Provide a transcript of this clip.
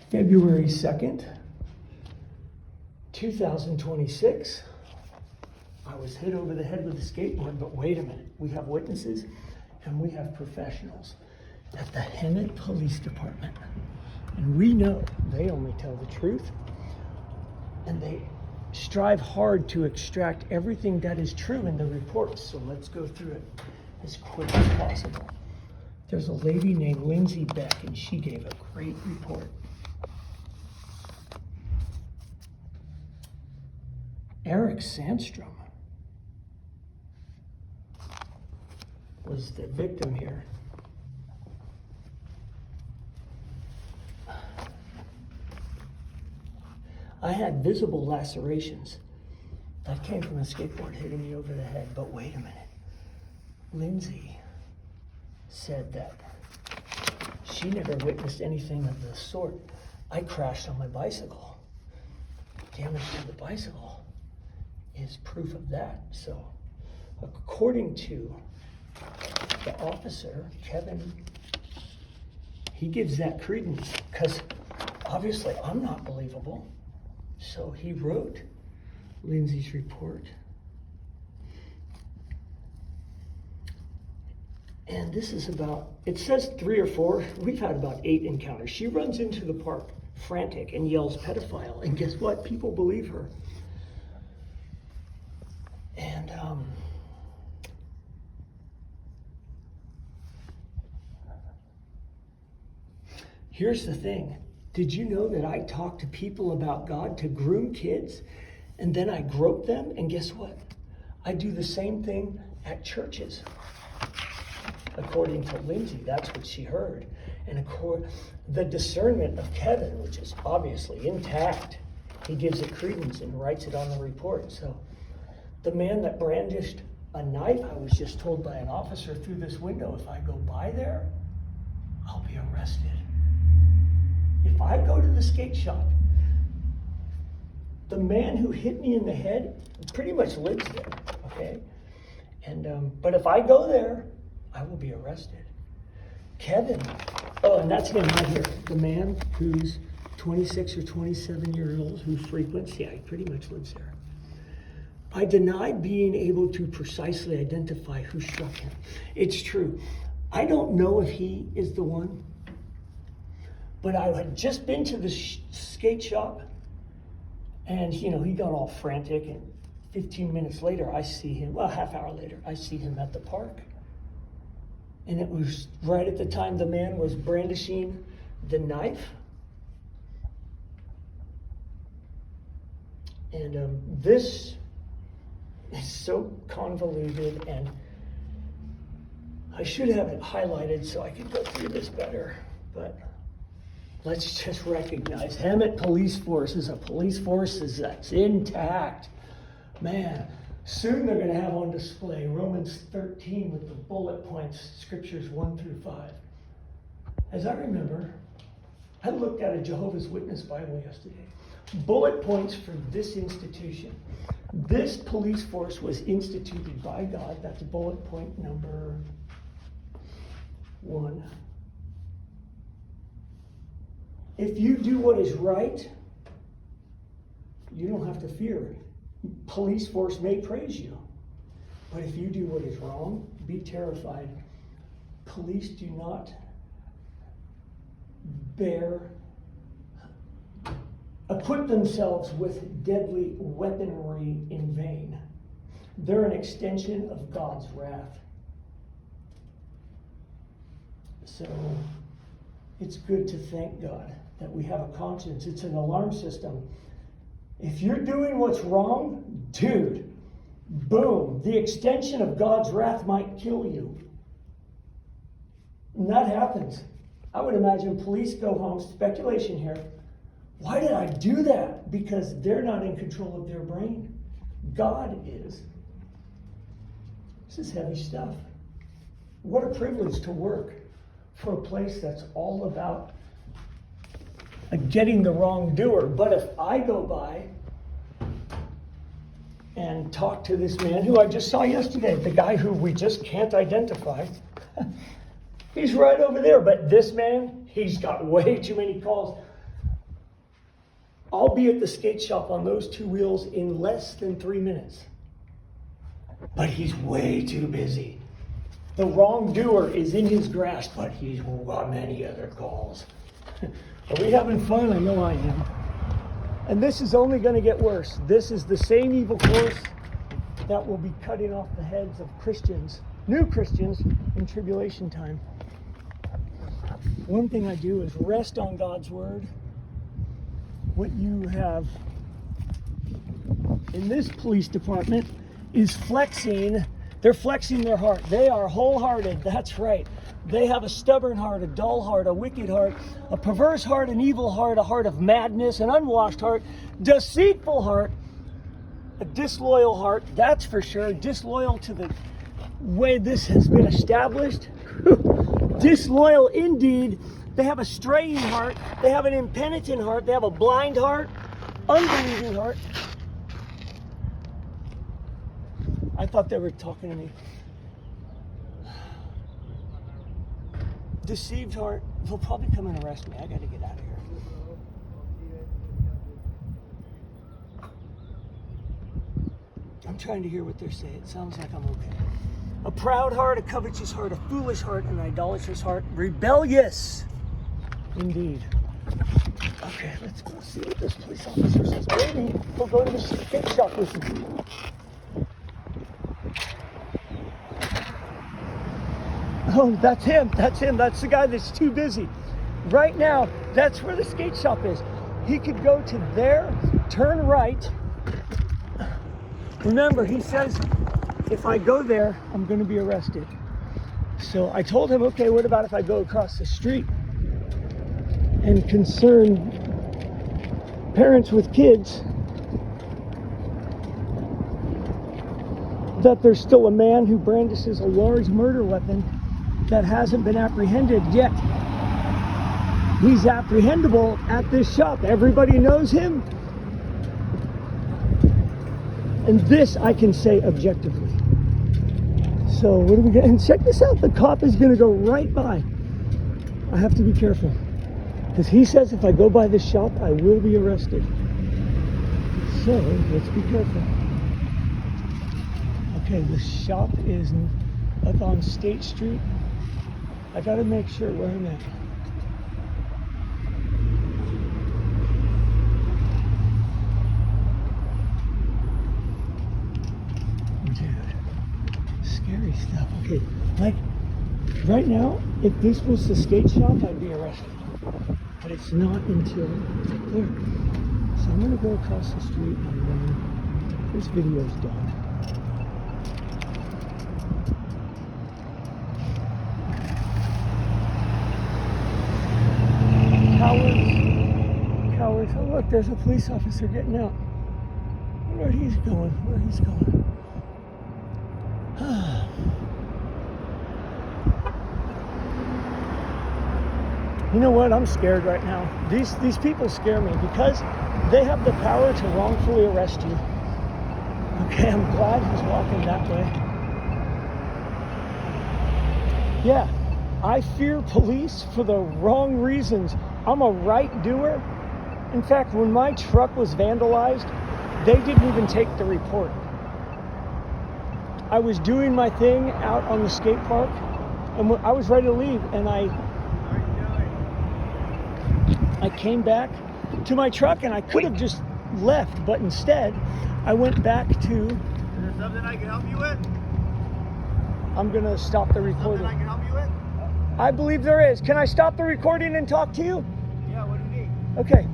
February 2nd, 2026. I was hit over the head with a skateboard, but wait a minute. We have witnesses and we have professionals at the Hemet Police Department. And we know they only tell the truth, and they strive hard to extract everything that is true in the reports. So let's go through it as quick as possible. There's a lady named Lindsay Beck, and she gave a great report. Eric Sandstrom was the victim here. I had visible lacerations that came from a skateboard hitting me over the head. But wait a minute. Lindsay said that she never witnessed anything of the sort. I crashed on my bicycle. Damage to the bicycle is proof of that. So according to the officer, Kevin, he gives that credence because obviously I'm not believable. So he wrote Lindsay's report. And this is about, it says 3 or 4. We've had about 8 encounters. She runs into the park frantic and yells pedophile. And guess what? People believe her. And here's the thing. Did you know that I talk to people about God to groom kids, and then I grope them? And guess what? I do the same thing at churches. According to Lindsay, that's what she heard. And the discernment of Kevin, which is obviously intact, he gives it credence and writes it on the report. So the man that brandished a knife, I was just told by an officer through this window, if I go by there, I'll be arrested. If I go to the skate shop, the man who hit me in the head pretty much lives there, okay? And but if I go there, I will be arrested. Kevin, oh, and that's him right here. The man who's 26 or 27 years old who frequents, yeah, he pretty much lives there. I deny being able to precisely identify who struck him. It's true. I don't know if he is the one. But I had just been to the skate shop, and he got all frantic, and 15 minutes later, I see him, well, a half hour later, I see him at the park. And it was right at the time the man was brandishing the knife. And this is so convoluted, and I should have it highlighted so I could go through this better, but let's just recognize Hemet Police Force is a police force that's intact. Man, soon they're going to have on display Romans 13 with the bullet points, scriptures 1 through 5. As I remember, I looked at a Jehovah's Witness Bible yesterday. Bullet points for this institution. This police force was instituted by God. That's bullet point number 1. If you do what is right, you don't have to fear. Police force may praise you. But if you do what is wrong, be terrified. Police do not equip themselves with deadly weaponry in vain. They're an extension of God's wrath. So it's good to thank God that we have a conscience. It's an alarm system. If you're doing what's wrong, dude, boom, the extension of God's wrath might kill you. And that happens. I would imagine police go home, speculation here. Why did I do that? Because they're not in control of their brain. God is. This is heavy stuff. What a privilege to work for a place that's all about getting the wrongdoer. But if I go by and talk to this man who I just saw yesterday, the guy who we just can't identify, he's right over there. But this man, he's got way too many calls. I'll be at the skate shop on those two wheels in less than 3 minutes. But he's way too busy. The wrongdoer is in his grasp, but he's got many other calls. Are we having fun? I know I am. And this is only going to get worse. This is the same evil course that will be cutting off the heads of Christians, new Christians, in tribulation time. One thing I do is rest on God's word. What you have in this police department is flexing. They're flexing their heart. They are wholehearted. That's right. They have a stubborn heart, a dull heart, a wicked heart, a perverse heart, an evil heart, a heart of madness, an unwashed heart, deceitful heart, a disloyal heart, that's for sure. Disloyal to the way this has been established. Disloyal indeed. They have a straying heart. They have an impenitent heart. They have a blind heart, unbelieving heart. I thought they were talking to me. Deceived heart. They'll probably come and arrest me. I got to get out of here. I'm trying to hear what they're saying. It sounds like I'm okay. A proud heart, a covetous heart, a foolish heart, an idolatrous heart, rebellious indeed. Okay, let's go see what this police officer says. Maybe he'll go to the skate shop with me. Oh, that's him. That's him. That's the guy that's too busy. Right now, that's where the skate shop is. He could go to there, turn right. Remember, he says, if I go there, I'm going to be arrested. So I told him, okay, what about if I go across the street and concern parents with kids that there's still a man who brandishes a large murder weapon that hasn't been apprehended yet. He's apprehendable at this shop. Everybody knows him. And this I can say objectively. So what do we get? And check this out. The cop is going to go right by. I have to be careful. Because he says if I go by this shop, I will be arrested. So let's be careful. Okay, the shop is up on State Street. I got to make sure where I'm at. Scary stuff. Okay, like right now, if this was the skate shop, I'd be arrested. But it's not until there. So I'm going to go across the street and then this video's done. Cowards. Oh look, there's a police officer getting out. I wonder where he's going. You know what? I'm scared right now. These people scare me because they have the power to wrongfully arrest you. Okay, I'm glad he's walking that way. Yeah, I fear police for the wrong reasons. I'm a right doer. In fact, when my truck was vandalized, they didn't even take the report. I was doing my thing out on the skate park, and I was ready to leave, and I came back to my truck, and I could have just left, but instead, I went back to... Is there something I can help you with? I'm going to stop the recording. Something I can help you with? I believe there is. Can I stop the recording and talk to you? Yeah, what do you need? Okay.